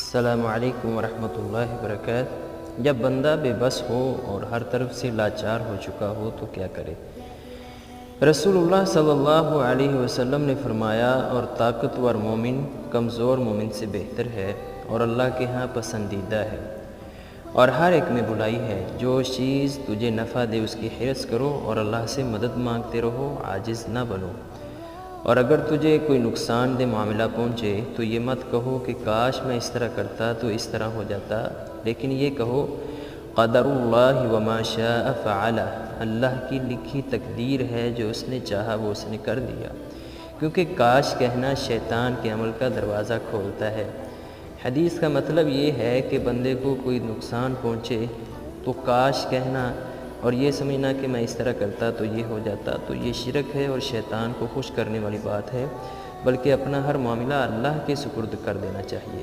السلام علیکم ورحمۃ اللہ وبرکاتہ۔ جب بندہ بے بس ہو اور ہر طرف سے لاچار ہو چکا ہو تو کیا کرے؟ رسول اللہ صلی اللہ علیہ وسلم نے فرمایا، اور طاقتور مومن کمزور مومن سے بہتر ہے اور اللہ کے ہاں پسندیدہ ہے، اور ہر ایک میں بھلائی ہے۔ جو چیز تجھے نفع دے اس کی حرص کرو اور اللہ سے مدد مانگتے رہو، عاجز نہ بنو۔ اور اگر تجھے کوئی نقصان دہ معاملہ پہنچے تو یہ مت کہو کہ کاش میں اس طرح کرتا تو اس طرح ہو جاتا، لیکن یہ کہو قدر اللہ وما شاء فعل، اللہ کی لکھی تقدیر ہے، جو اس نے چاہا وہ اس نے کر دیا، کیونکہ کاش کہنا شیطان کے عمل کا دروازہ کھولتا ہے۔ حدیث کا مطلب یہ ہے کہ بندے کو کوئی نقصان پہنچے تو کاش کہنا اور یہ سمجھنا کہ میں اس طرح کرتا تو یہ ہو جاتا، تو یہ شرک ہے اور شیطان کو خوش کرنے والی بات ہے، بلکہ اپنا ہر معاملہ اللہ کے سپرد کر دینا چاہیے۔